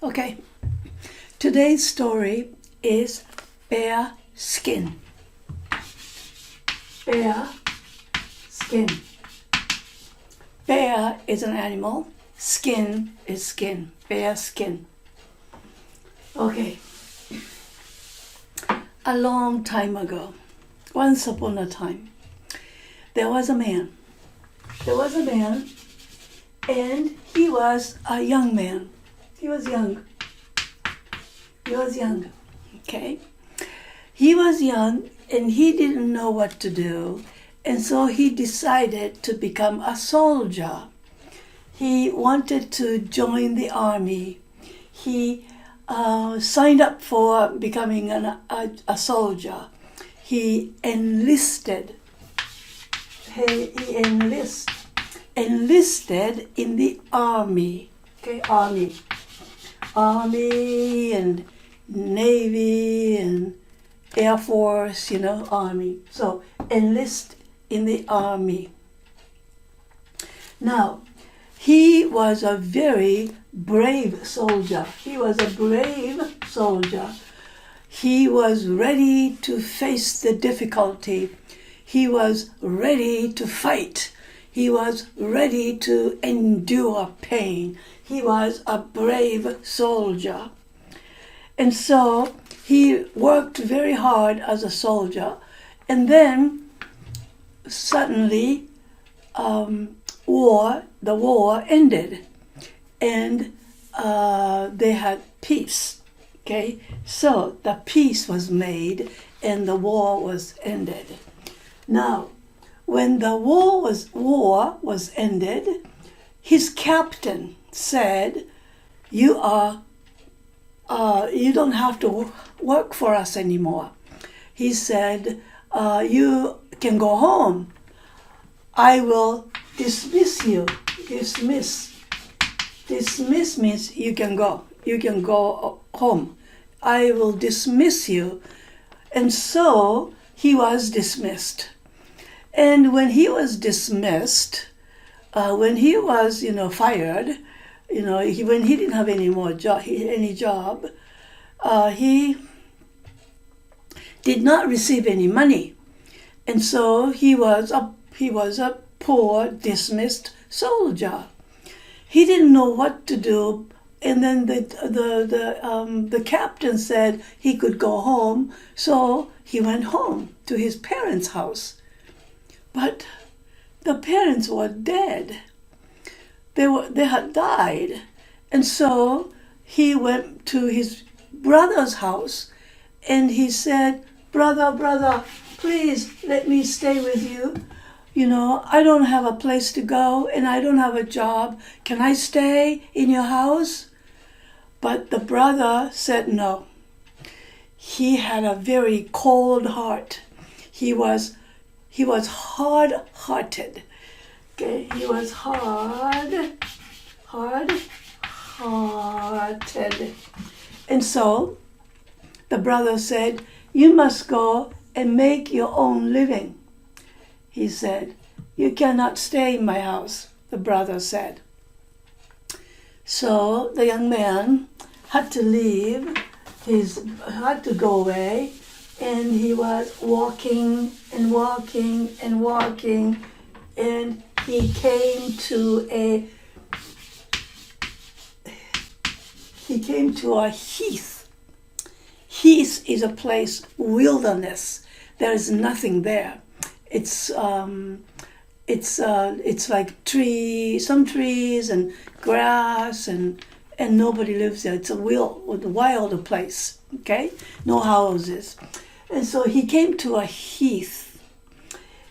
Okay, today's story is Bearskin. Bearskin. Bear is an animal. Skin is skin. Bearskin. Okay. A long time ago, once upon a time, there was a man. And he was a young man. He was young. Okay? He was young and he didn't know what to do. And so he decided to become a soldier. He wanted to join the army. He signed up for becoming a soldier. He enlisted. He enlisted in the army. Okay, army and Navy and Air Force, army. So enlist in the army. Now, he was a very brave soldier. He was ready to face the difficulty. He was ready to fight. He was ready to endure pain. He was a brave soldier. And so he worked very hard as a soldier. And then suddenly the war ended. And they had peace. Okay? So the peace was made and the war was ended. Now, when the war was ended, his captain said, "You don't have to work for us anymore." He said, "You can go home. I will dismiss you." Dismiss means you can go. You can go home. I will dismiss you. And so he was dismissed. And when he was dismissed, when he was, fired, when he didn't have any job, he did not receive any money, and so he was a poor, dismissed soldier. He didn't know what to do, and then the captain said he could go home, so he went home to his parents' house. But the parents were dead. They had died. And so he went to his brother's house and he said, Brother, please let me stay with you. I don't have a place to go and I don't have a job. Can I stay in your house? But the brother said no. He had a very cold heart. He was hard-hearted. Okay, he was hard-hearted. And so the brother said, "You must go and make your own living." He said, "You cannot stay in my house," the brother said. So the young man had to leave. Had to go away. And he was walking, and he came to a heath. Heath is a place, wilderness. There is nothing there. It's like some trees and grass and nobody lives there. It's a wild place. Okay, no houses. And so he came to a heath,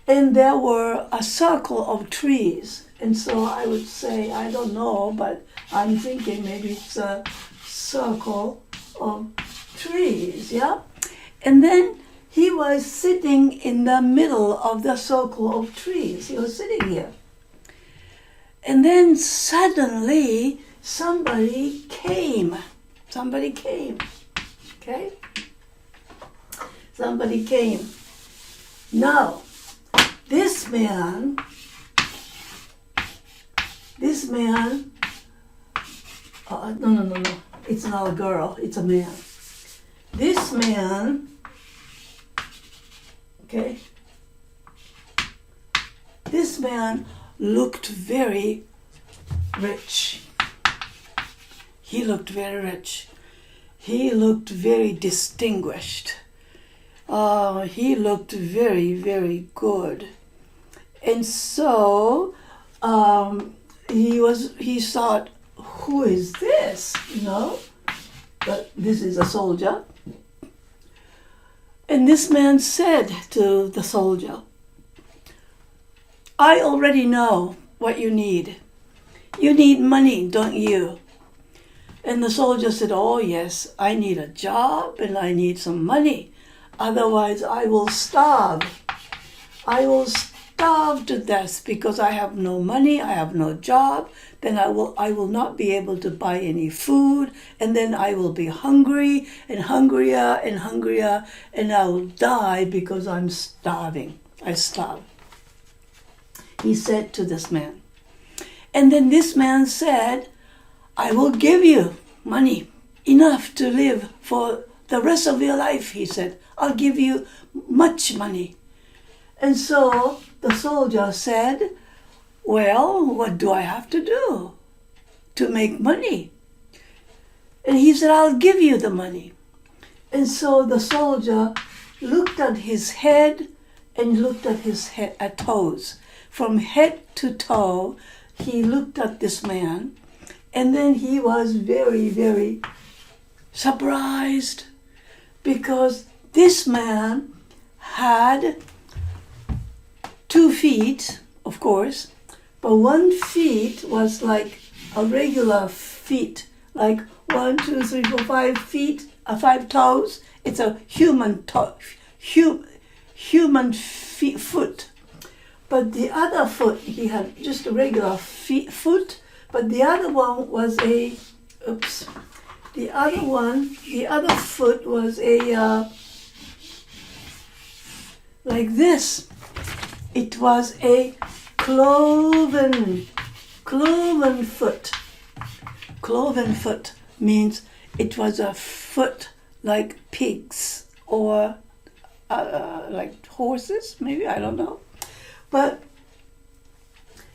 and there were a circle of trees. And so I would say, I don't know, but I'm thinking maybe it's a circle of trees, yeah? And then he was sitting in the middle of the circle of trees. He was sitting here. And then suddenly somebody came. Okay? Somebody came. Now, this man, no. It's not a girl, it's a man. This man, okay, this man looked very rich. He looked very rich. He looked very distinguished. He looked very, very good. And so he thought, who is this? But this is a soldier. And this man said to the soldier, I already know what you need. You need money, don't you? And the soldier said, oh yes, I need a job and I need some money. Otherwise I will starve. I will starve to death because I have no money, I have no job. Then I will not be able to buy any food, and then I will be hungry and hungrier and hungrier, and I will die because I'm starving. I starve. He said to this man. And then this man said, I will give you money, enough to live for the rest of your life, he said. I'll give you much money. And so the soldier said, well, what do I have to do to make money? And he said, I'll give you the money. And so the soldier looked at his head and looked at his toes. From head to toe, he looked at this man, and then he was very, very surprised because this man had 2 feet, of course, but 1 feet was like a regular feet, like 1, 2, 3, 4, 5 feet, 5 toes. It's a human foot. But the other foot, he had just a regular foot, but the other one was the other foot was like this. It was a cloven foot. Cloven foot means it was a foot like pigs or like horses, maybe, I don't know. But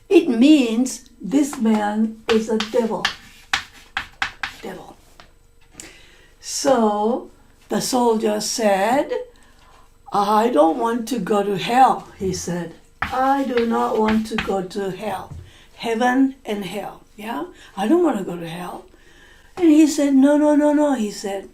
it means this man is a devil. Devil. So the soldier said, I don't want to go to hell, he said. I do not want to go to hell. Heaven and hell, yeah? I don't want to go to hell. And he said, no, he said.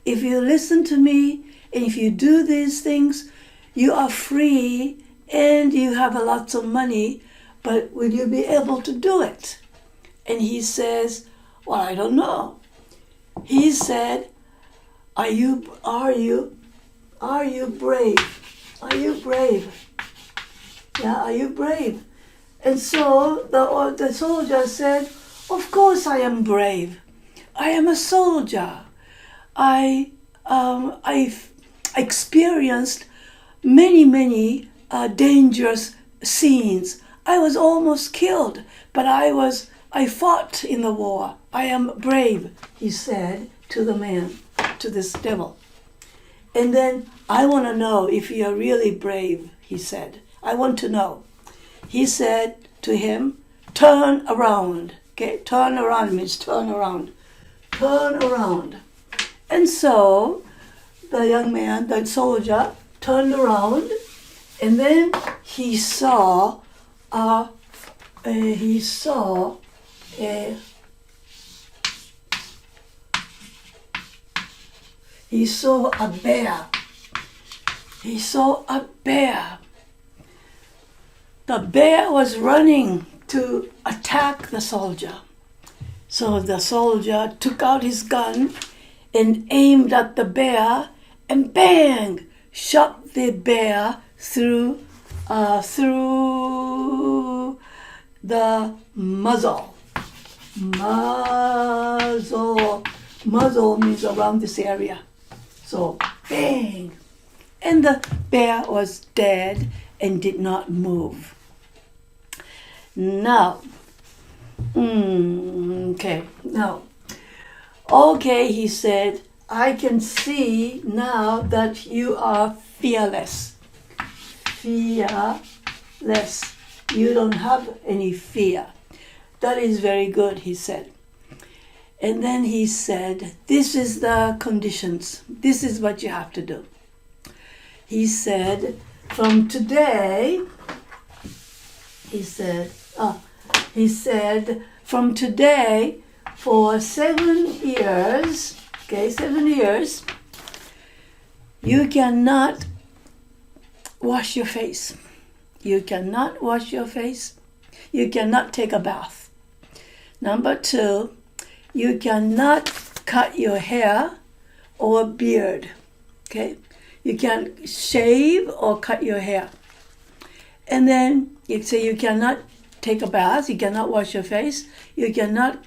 If you listen to me and if you do these things, you are free and you have lots of money, but will you be able to do it? And he says, well, I don't know. He said, are you brave? Are you brave? Yeah, are you brave? And so the soldier said, of course I am brave. I am a soldier. I've experienced many dangerous scenes. I was almost killed, but I fought in the war. I am brave, he said to the man, to this devil. And then, I want to know if you're really brave, he said. I want to know. He said to him, turn around. Okay, turn around means turn around. Turn around. And so, the young man, the soldier, turned around, and then he saw a bear. He saw a bear. The bear was running to attack the soldier. So the soldier took out his gun and aimed at the bear, and bang, shot the bear through the muzzle. Muzzle means around this area. So bang, and the bear was dead and did not move. Now, okay, now, Okay, he said, I can see now that you are fearless. Fearless. You don't have any fear. That is very good, he said. And then he said, this is the conditions. This is what you have to do. He said, from today, from today for 7 years, 7 years, you cannot wash your face. You cannot wash your face. You cannot take a bath. Number 2, you cannot cut your hair or beard. Okay? You can't shave or cut your hair. And then you say you cannot take a bath, you cannot wash your face, you cannot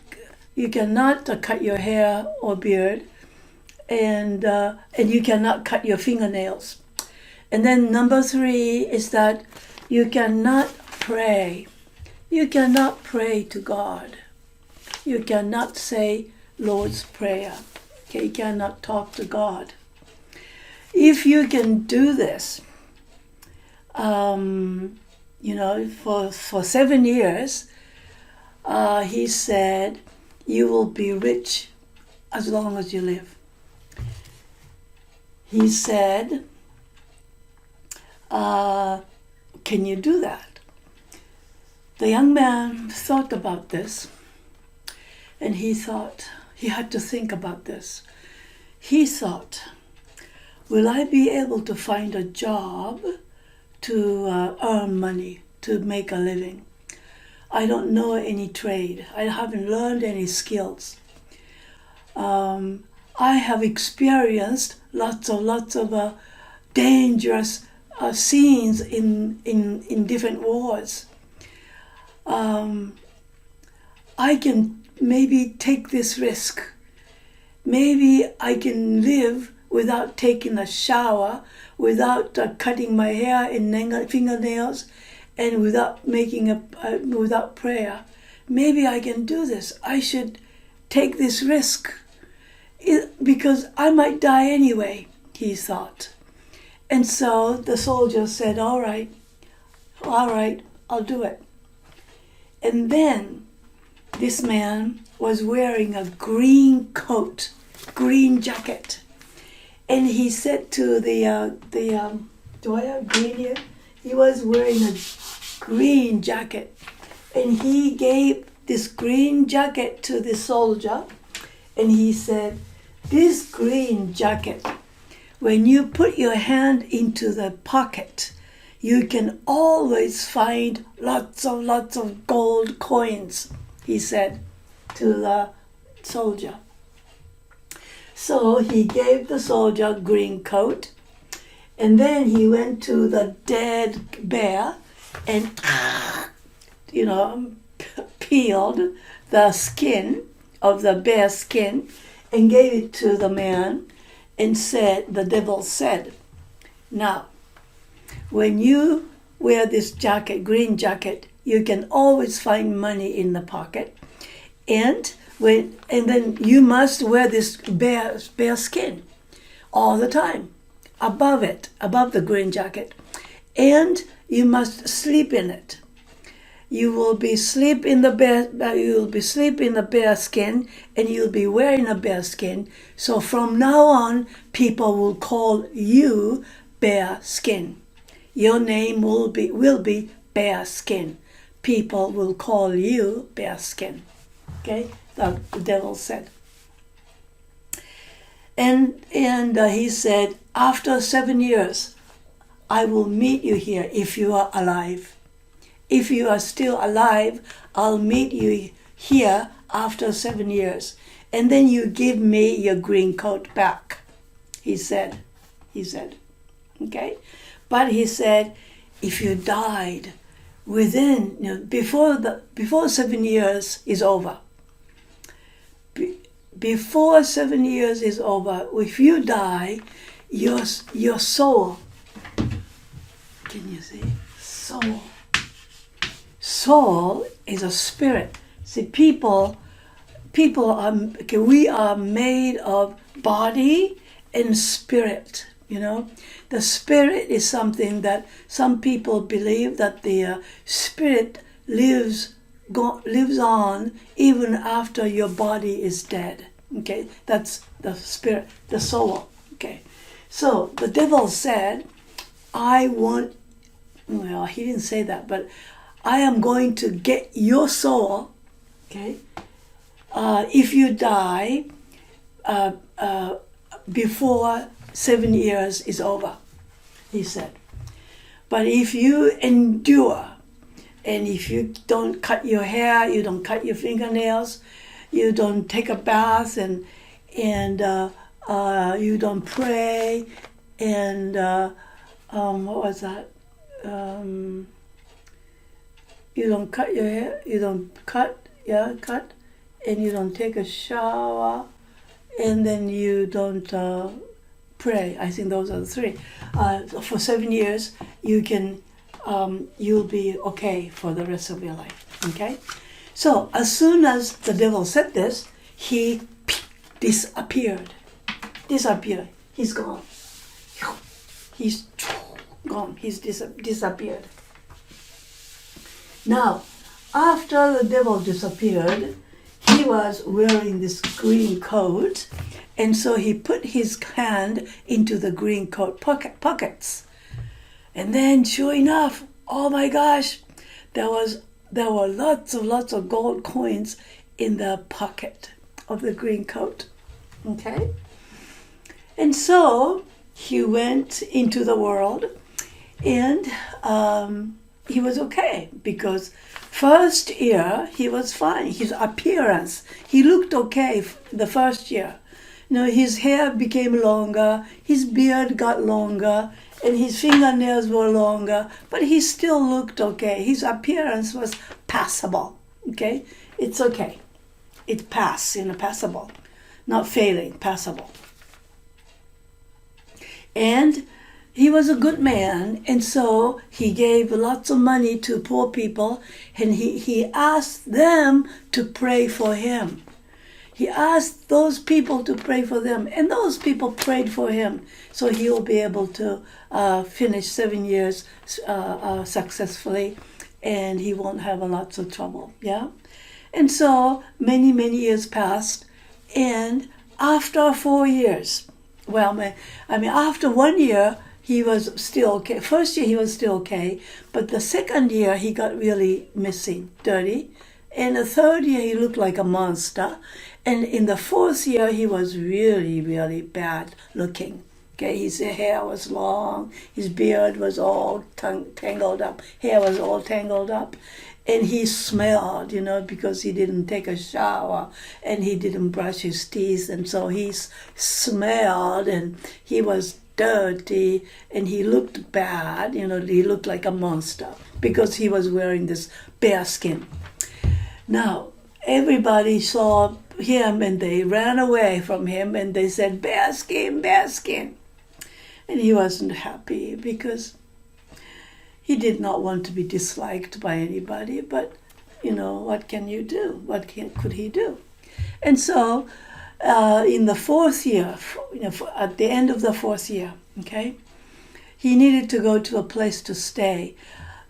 cut your hair or beard, and you cannot cut your fingernails. And then number 3 is that you cannot pray. You cannot pray to God. You cannot say Lord's Prayer. Okay, you cannot talk to God. If you can do this, for 7 years, he said, you will be rich as long as you live. He said, can you do that? The young man thought about this, and he thought, he had to think about this. He thought, will I be able to find a job to earn money, to make a living? I don't know any trade. I haven't learned any skills. I have experienced lots of dangerous scenes in different wars. I can maybe take this risk. Maybe I can live without taking a shower, without cutting my hair and fingernails, and without prayer. Maybe I can do this. I should take this risk because I might die anyway, he thought. And so the soldier said, all right, I'll do it. And then this man was wearing a green coat, green jacket. And he said to do I have green here? He was wearing a green jacket. And he gave this green jacket to the soldier. And he said, this green jacket, when you put your hand into the pocket, you can always find lots of gold coins, he said to the soldier. So he gave the soldier a green coat, and then he went to the dead bear and, peeled the skin of the bear skin and gave it to the man and said, the devil said, now, when you wear this jacket, green jacket, you can always find money in the pocket. And then you must wear this bear skin all the time, above the green jacket. And you must sleep in it. You will be sleep in the bear skin, and you'll be wearing a bear skin. So from now on, people will call you Bearskin. Your name will be Bearskin. People will call you Bearskin. Okay, the devil said. And he said, after 7 years, I will meet you here if you are alive. If you are still alive, I'll meet you here after 7 years. And then you give me your green coat back, he said. Okay? But he said, if you died before 7 years is over, before 7 years is over, if you die, your soul, can you see? Soul is a spirit. See, people we are made of body and spirit. The spirit is something that some people believe that the spirit lives on even after your body is dead. Okay, that's the spirit, the soul. Okay, so the devil said, he didn't say that, but I am going to get your soul. Okay, if you die before 7 years is over, he said. But if you endure, and if you don't cut your hair, you don't cut your fingernails, you don't take a bath, and you don't pray, and what was that? You don't cut your hair, you don't cut, and you don't take a shower, and then you don't pray. I think those are the three. For 7 years, you'll be okay for the rest of your life. Okay? So as soon as the devil said this, he disappeared. He's gone. He's gone. He's disappeared. Now, after the devil disappeared, he was wearing this green coat, and so he put his hand into the green coat pockets. And then, sure enough, oh my gosh, there were lots of gold coins in the pocket of the green coat. Okay? And so he went into the world, and he was okay, because first year he was fine. His appearance, he looked okay the first year. His hair became longer, his beard got longer, and his fingernails were longer, but he still looked okay. His appearance was passable. Okay? It's okay. It passable. Not failing, passable. And he was a good man, and so he gave lots of money to poor people, and he asked them to pray for him. He asked those people to pray for them, and those people prayed for him, so he will be able to finish 7 years successfully, and he won't have lots of trouble. Yeah, and so many years passed, and after 4 years, after 1 year, he was still okay. First year he was still okay, but the second year he got really missing, dirty. And the third year he looked like a monster. And in the fourth year he was really bad looking. Okay, his hair was long, his beard was all tangled up, hair was all tangled up. And he smelled, because he didn't take a shower and he didn't brush his teeth. And so he smelled, and he was dirty, and he looked bad. He looked like a monster because he was wearing this bearskin. Now, everybody saw him, and they ran away from him, and they said, "Bearskin, bearskin." And he wasn't happy because he did not want to be disliked by anybody, but, what can you do? What could he do? And so, in the fourth year, at the end of the fourth year, okay, he needed to go to a place to stay.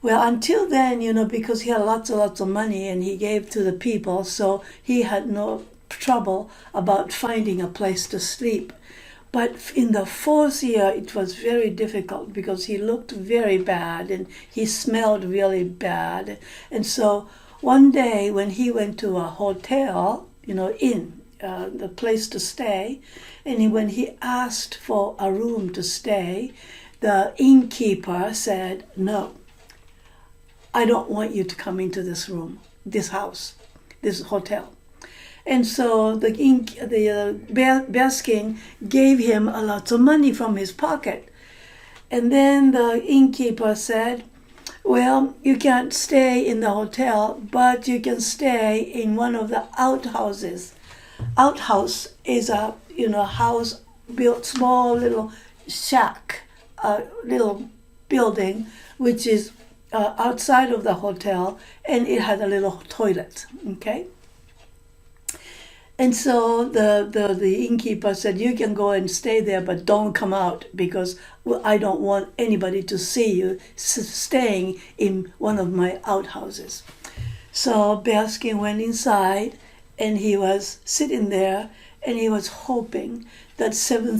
Well, until then, because he had lots of money and he gave to the people, so he had no trouble about finding a place to sleep. But in the fourth year, it was very difficult because he looked very bad and he smelled really bad. And so one day when he went to a hotel, the place to stay, and when he asked for a room to stay, the innkeeper said, "No, I don't want you to come into this room, this house, this hotel." And so the Bearskin gave him a lot of money from his pocket. And then the innkeeper said, "Well, you can't stay in the hotel, but you can stay in one of the outhouses." Outhouse is a house built, small little shack, a little building, which is outside of the hotel, and it had a little toilet. Okay. And so the innkeeper said, you can go and stay there, but don't come out because I don't want anybody to see you staying in one of my outhouses. So Bearskin went inside and he was sitting there and he was hoping that 7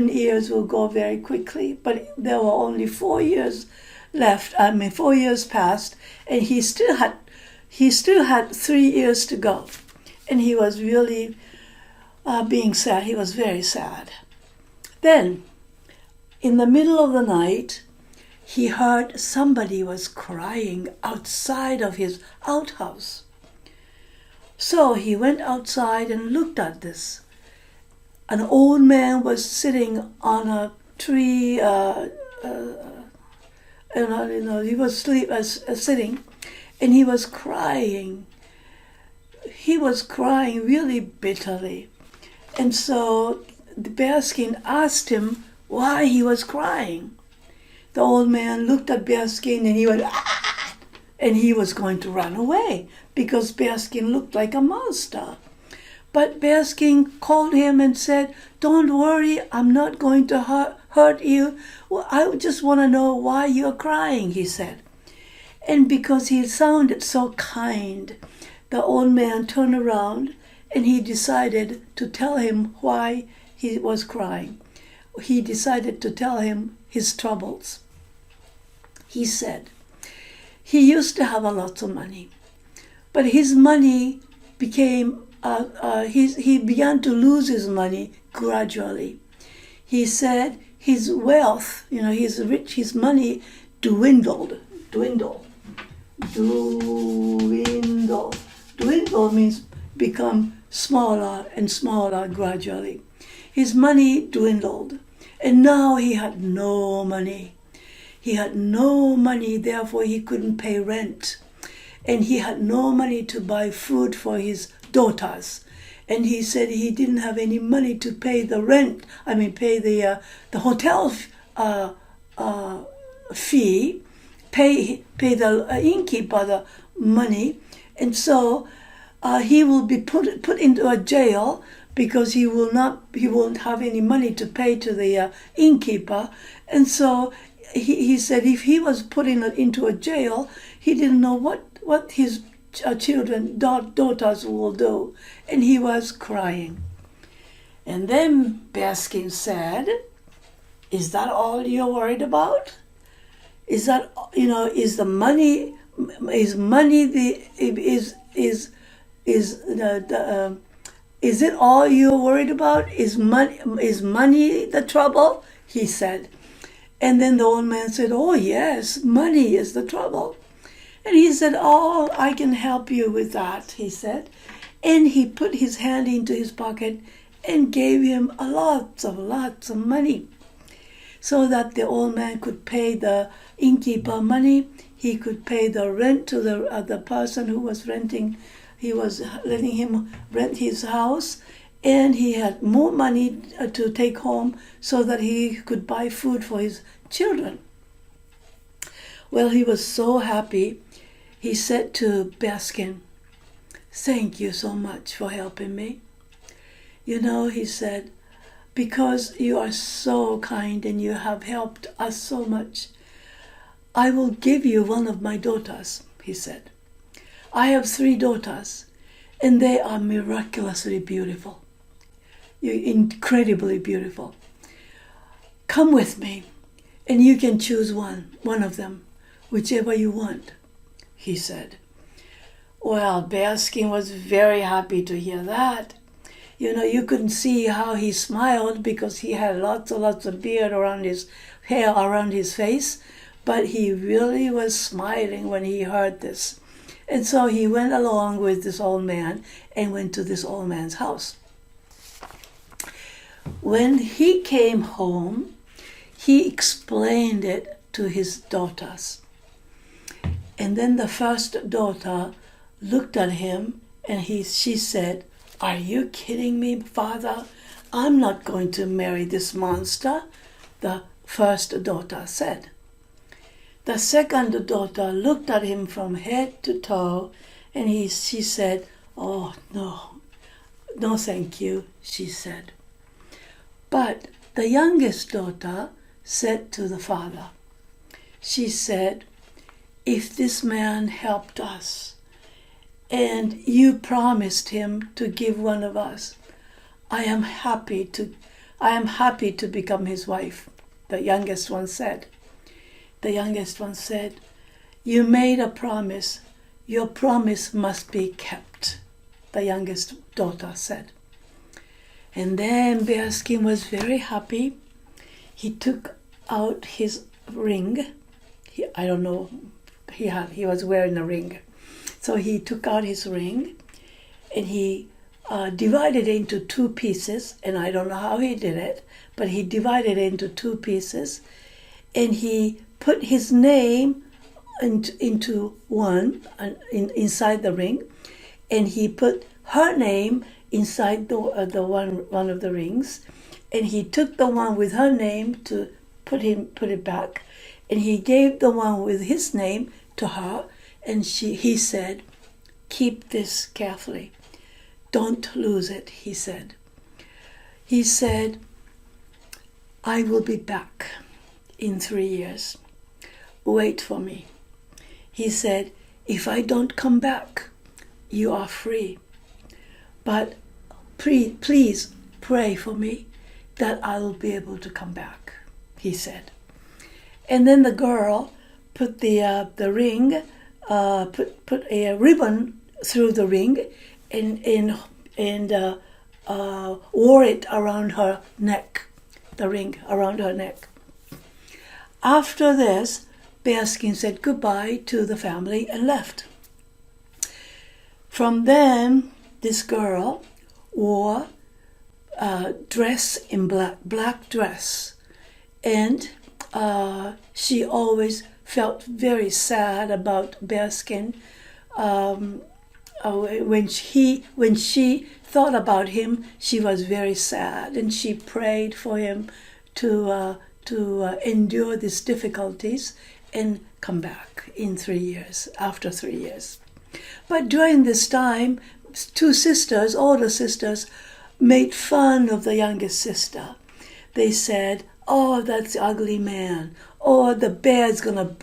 years will go very quickly, but there were only 4 years left. 4 years passed, and he still had 3 years to go, and he was really being sad. He was very sad. Then, in the middle of the night, he heard somebody was crying outside of his outhouse. So he went outside and looked at this. An old man was sitting on a tree, he was sitting, and he was crying. He was crying really bitterly. And so the Bearskin asked him why he was crying. The old man looked at Bearskin and he went, ah! And he was going to run away because Bearskin looked like a monster. But Bearskin called him and said, don't worry, I'm not going to hurt you. Well, I just want to know why you're crying, he said. And because he sounded so kind, the old man turned around and he decided to tell him why he was crying. He decided to tell him his troubles. He said, he used to have a lot of money, but his money became he began to lose his money gradually. He said his wealth, his money dwindled. Dwindle means become smaller and smaller gradually. His money dwindled, and now he had no money. He had no money, therefore he couldn't pay rent. And he had no money to buy food for his daughters. And he said he didn't have any money to pay the rent, pay the hotel fee, pay the innkeeper the money. And so he will be put into a jail because he won't have any money to pay to the innkeeper. And so he said if he was put into a jail, he didn't know what his daughters will do. And he was crying. And then Bearskin said, is that all you're worried about? Is that, is money it all you're worried about? Is money the trouble? He said. And then the old man said, oh yes, money is the trouble. And he said, oh, I can help you with that, he said. And he put his hand into his pocket and gave him lots of money so that the old man could pay the innkeeper money. He could pay the rent to the person who was renting. He was letting him rent his house, and he had more money to take home so that he could buy food for his children. Well, he was so happy. He said to Bearskin, thank you so much for helping me. He said, because you are so kind and you have helped us so much, I will give you one of my daughters, he said. I have 3 daughters, and they are miraculously beautiful. You're incredibly beautiful. Come with me, and you can choose one of them, whichever you want, he said. Well, Bearskin was very happy to hear that. You couldn't see how he smiled because he had lots of beard around his hair, around his face, but he really was smiling when he heard this. And so he went along with this old man and went to this old man's house. When he came home, he explained it to his daughters. And then the first daughter looked at him and she said, are you kidding me, father? I'm not going to marry this monster, the first daughter said. The second daughter looked at him from head to toe and she said, oh no, No, thank you, she said. But the youngest daughter said to the father, she said, if this man helped us and you promised him to give one of us, I am happy to become his wife, the youngest one said. The youngest one said, you made a promise. Your promise must be kept, the youngest daughter said. And then Bearskin was very happy. He took out his ring. He was wearing a ring. So he took out his ring and he divided it into two pieces. And I don't know how he did it, but he divided it into two pieces. And he put his name into one inside the ring. And he put her name inside the one of the rings, and he took the one with her name to put it back, and he gave the one with his name to her, and he said, keep this carefully, don't lose it, he said. He said, I will be back in 3 years, wait for me. He said, if I don't come back, you are free. But please pray for me that I will be able to come back, he said. And then the girl put the ring, put a ribbon through the ring and wore it around her neck, the ring around her neck. After this, Bearskin said goodbye to the family and left. From then, this girl wore a dress in black dress, and she always felt very sad about Bearskin. When she thought about him, she was very sad, and she prayed for him to endure these difficulties and come back in 3 years, after 3 years. But during this time, two sisters, older sisters, made fun of the youngest sister. They said, oh, that's the ugly man, or the bear's gonna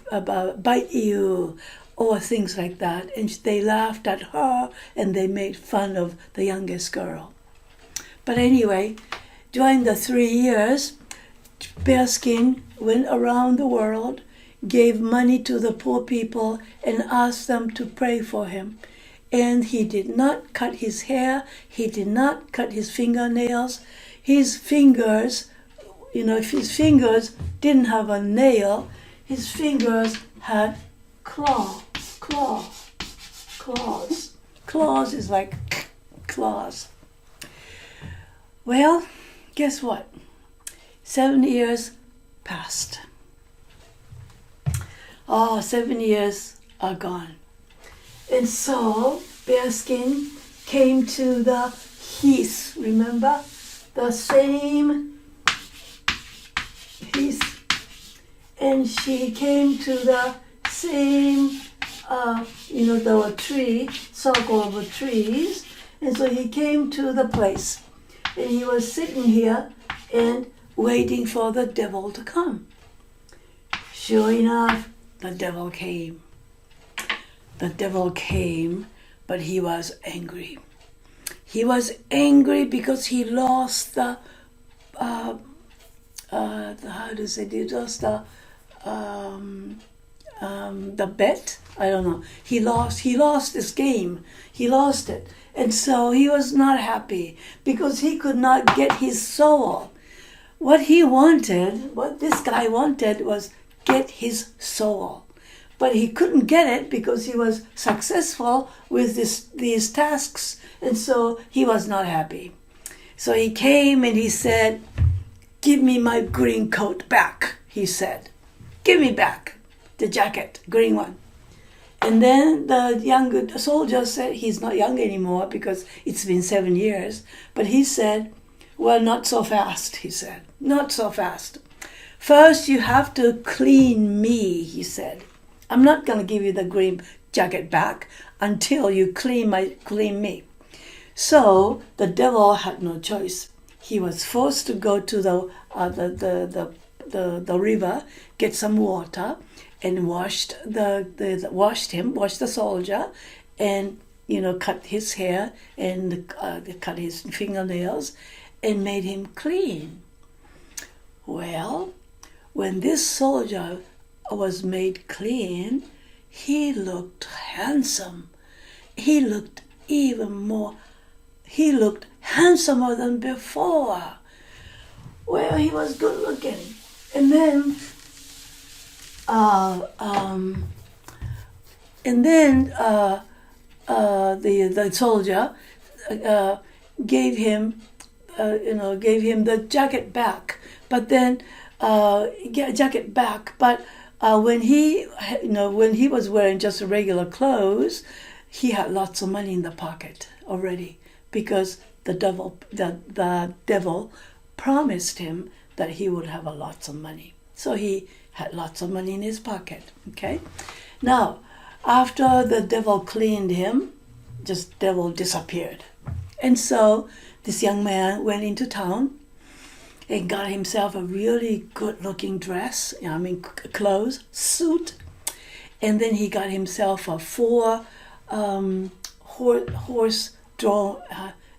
bite you, or things like that. And they laughed at her and they made fun of the youngest girl. But anyway, during the 3 years, Bearskin went around the world, gave money to the poor people, and asked them to pray for him. And he did not cut his hair, he did not cut his fingernails. His fingers, if his fingers didn't have a nail, his fingers had claws. Claws is like claws. Well, guess what? 7 years passed. 7 years are gone. And so Bearskin came to the heath, remember? The same heath. And she came to the same, there were circle of trees. And so he came to the place. And he was sitting here and waiting for the devil to come. Sure enough, the devil came. The devil came, but he was angry. He was angry because he lost the bet. I don't know. He lost this game. He lost it. And so he was not happy because he could not get his soul. What this guy wanted was get his soul. But he couldn't get it because he was successful with these tasks. And so he was not happy. So he came and he said, give me my green coat back, he said. Give me back the jacket, green one. And then the young soldier said, he's not young anymore because it's been 7 years. But he said, well, not so fast, he said. Not so fast. First, you have to clean me, he said. I'm not going to give you the green jacket back until you clean me. So the devil had no choice. He was forced to go to the river, get some water, and washed the soldier, and cut his hair and cut his fingernails, and made him clean. Well, when this soldier was made clean, he looked handsome. He looked handsomer than before. Well, he was good looking. And then the soldier gave him the jacket back. But then when he was wearing just regular clothes, he had lots of money in the pocket already, because the devil promised him that he would have lots of money. So he had lots of money in his pocket. Okay. Now, after the devil cleaned him, devil disappeared. And so this young man went into town and got himself a really good-looking dress, clothes, suit. And then he got himself a horse-drawn,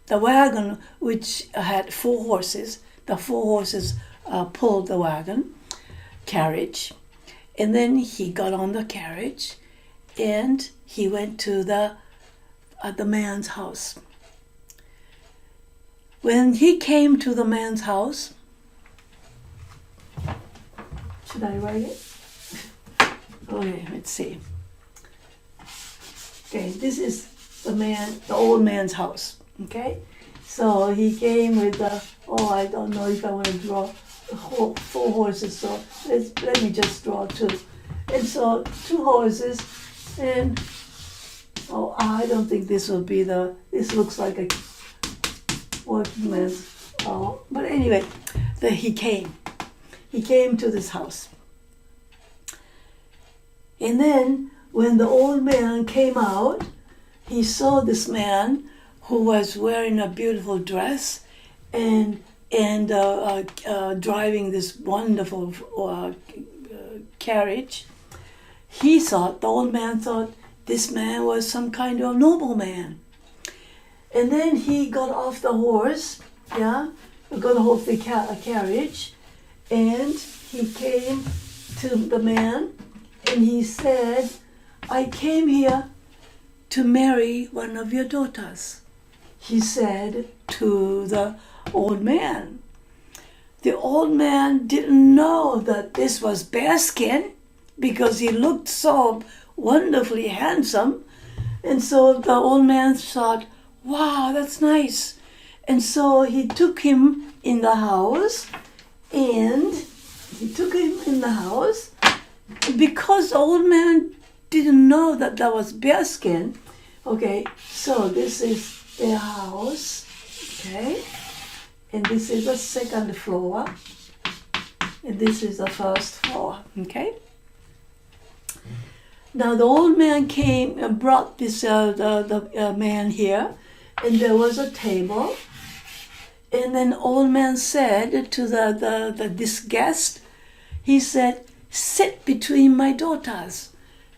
the wagon, which had 4 horses. The 4 horses pulled the wagon carriage. And then he got on the carriage and he went to the man's house. When he came to the man's house, should I write it? Okay, let's see. Okay, this is the old man's house. Okay, so he came with I don't know if I want to draw 4 horses, so let me just draw 2. And so 2 horses, and I don't think this will be this looks like a working man's, but anyway, he came to this house. And then when the old man came out, he saw this man who was wearing a beautiful dress and driving this wonderful carriage. The old man thought this man was some kind of nobleman. And then he got off the horse, got off the carriage, and he came to the man and he said, "I came here to marry one of your daughters," he said to the old man. The old man didn't know that this was Bearskin, because he looked so wonderfully handsome. And so the old man thought, wow, that's nice. And so he took him in the house, because the old man didn't know that was Bearskin. Okay, so this is their house, okay, and this is the second floor, and this is the first floor, okay. Now the old man came and brought this the man here, and there was a table, and then old man said to this guest, he said, "Sit between my daughters."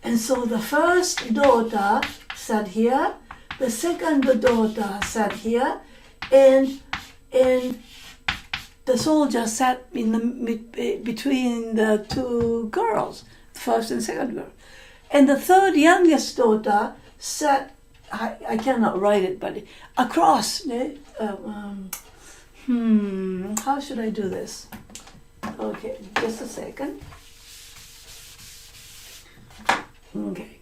And so the first daughter sat here, the second daughter sat here, and the soldier sat between the 2 girls, first and second girl. And the third youngest daughter sat, I cannot write it, but across. How should I do this? Okay, just a second. Okay,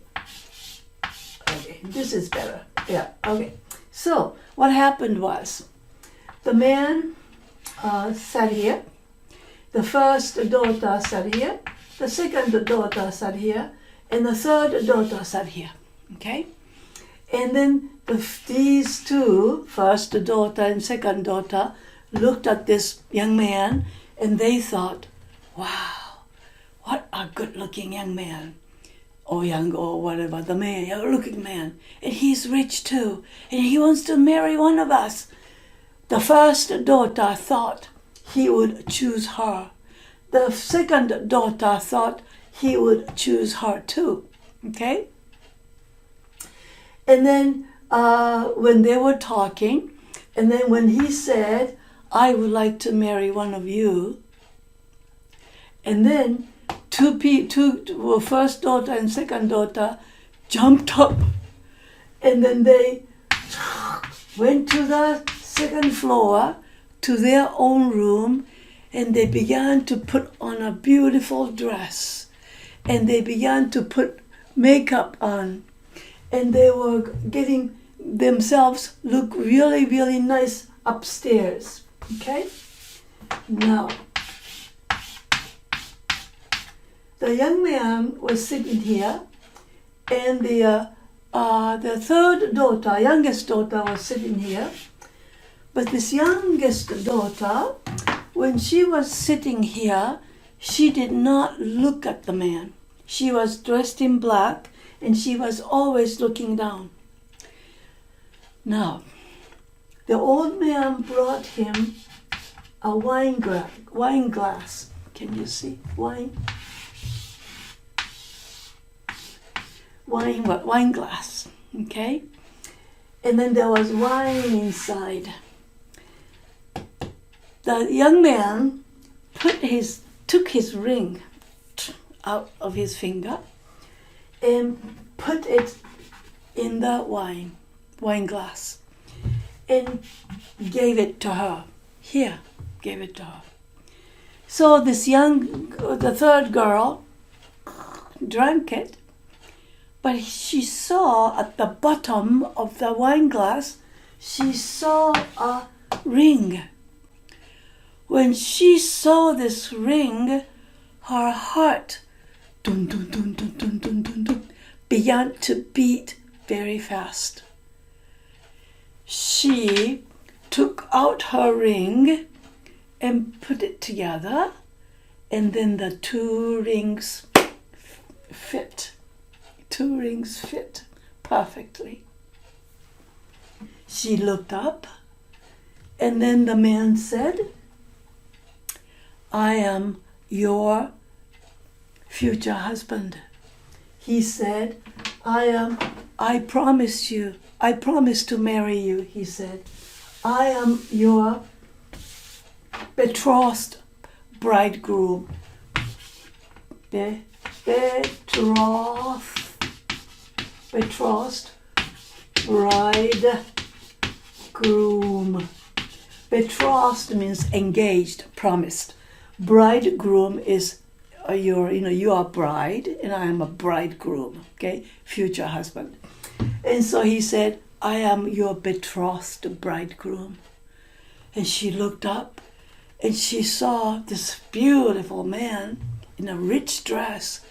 this is better. Yeah, okay. So what happened was, the man sat here, the first daughter sat here, the second daughter sat here, and the third daughter sat here, okay? And then these 2, first daughter and second daughter, looked at this young man, and they thought, wow, what a good-looking young man. or young or whatever, the man, young-looking man, and he's rich too, and he wants to marry one of us. The first daughter thought he would choose her. The second daughter thought he would choose her too. Okay? And then when they were talking, and then when he said, I would like to marry one of you, and then first daughter and second daughter jumped up, and then they went to the second floor to their own room, and they began to put on a beautiful dress, and they began to put makeup on, and they were getting themselves look really, really nice upstairs. Okay? Now, the young man was sitting here, and the third daughter, youngest daughter, was sitting here. But this youngest daughter, when she was sitting here, she did not look at the man. She was dressed in black, and she was always looking down. Now, the old man brought him a wine glass. Can you see? Wine glass, okay? And then there was wine inside. The young man took his ring out of his finger and put it in the wine glass and gave it to her. Here, gave it to her. So the third girl drank it, but she saw at the bottom of the wine glass, she saw a ring. When she saw this ring, her heart dun, dun, dun, dun, dun, dun, dun, dun, began to beat very fast. She took out her ring and put it together, and then the two rings fit. Two rings fit perfectly. She looked up, and then the man said, I am your future husband. He said, I promise to marry you, he said. I am your betrothed bridegroom. Betrothed bridegroom. Betrothed means engaged, promised. Bridegroom is you are bride, and I am a bridegroom, okay, future husband. And so he said, I am your betrothed bridegroom. And she looked up, and she saw this beautiful man in a rich dress.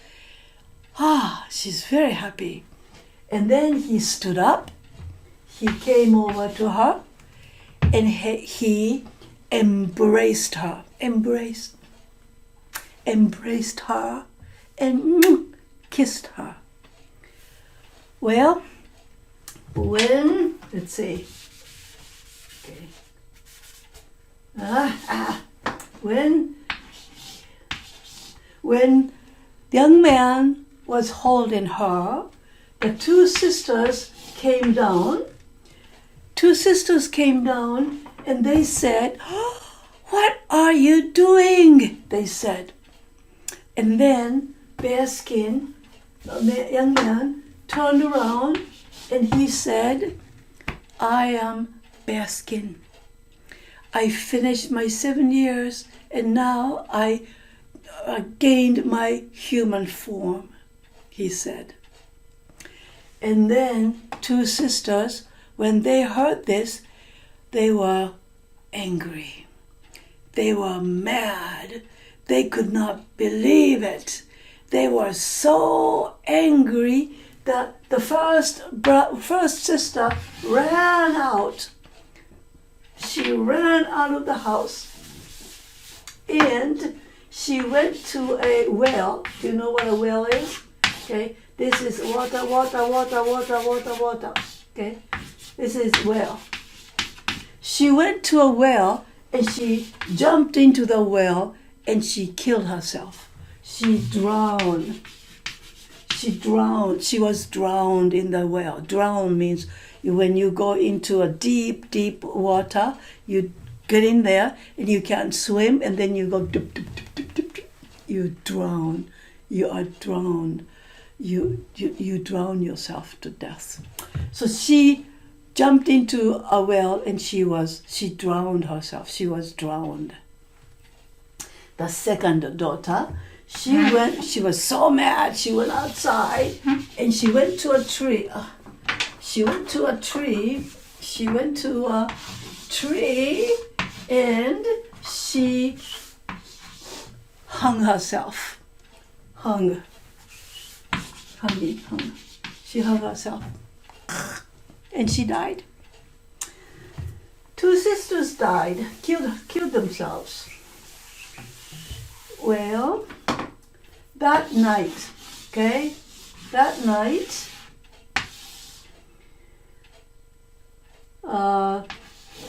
She's very happy. And then he stood up, he came over to her, and he embraced her, embraced her, and kissed her. Well, let's see. Okay. When the young man was holding her, the two sisters came down. And they said, what are you doing? They said. And then Bearskin, the young man, turned around and he said, I am Bearskin. I finished my 7 years, and now I gained my human form, he said. And then two sisters, when they heard this, they were angry. They were mad. They could not believe it. They were so angry that the first sister ran out. She ran out of the house, and she went to a well. Do you know what a well is? Okay, This is water, water, water, water, water, water. Okay? This is well. She went to a well and she jumped into the well and she killed herself. She drowned. She drowned. She was drowned in the well. Drown means when you go into a deep, deep water, you get in there and you can't swim, and then you go dip, dip, dip, dip, dip, dip. You drown. You are drowned. You drown yourself to death. So she jumped into a well and she drowned herself. She was drowned. The second daughter, she was so mad. She went outside and she went to a tree. She went to a tree and she hung herself. She hung herself. And she died. 2 sisters died, killed themselves. Well, that night,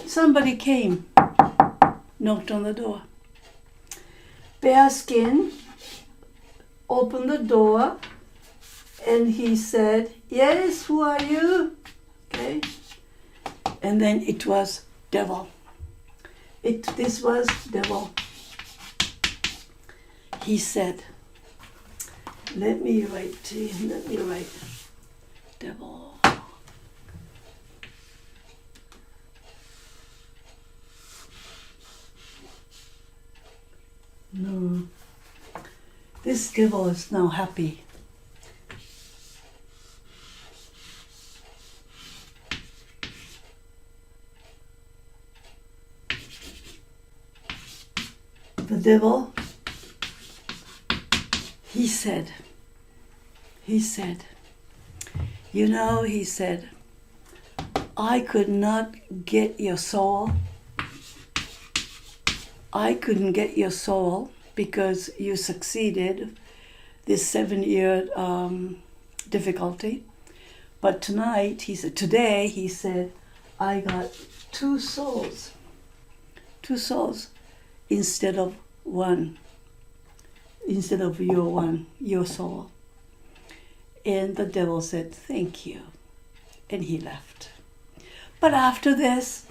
somebody came, knocked on the door. Bearskin opened the door and he said, "Yes, who are you?" Okay. And then it was devil. This was devil. He said, let me write devil. No. This devil is now happy. The devil, he said, I could not get your soul. I couldn't get your soul because you succeeded this 7-year difficulty. But today, he said, I got 2 souls. 2 souls. Instead of one, instead of your soul. And the devil said, thank you. And he left. But after this,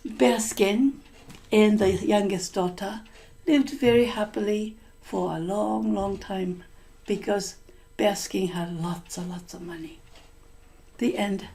Bearskin and the youngest daughter lived very happily for a long, long time because Bearskin had lots and lots of money. The end.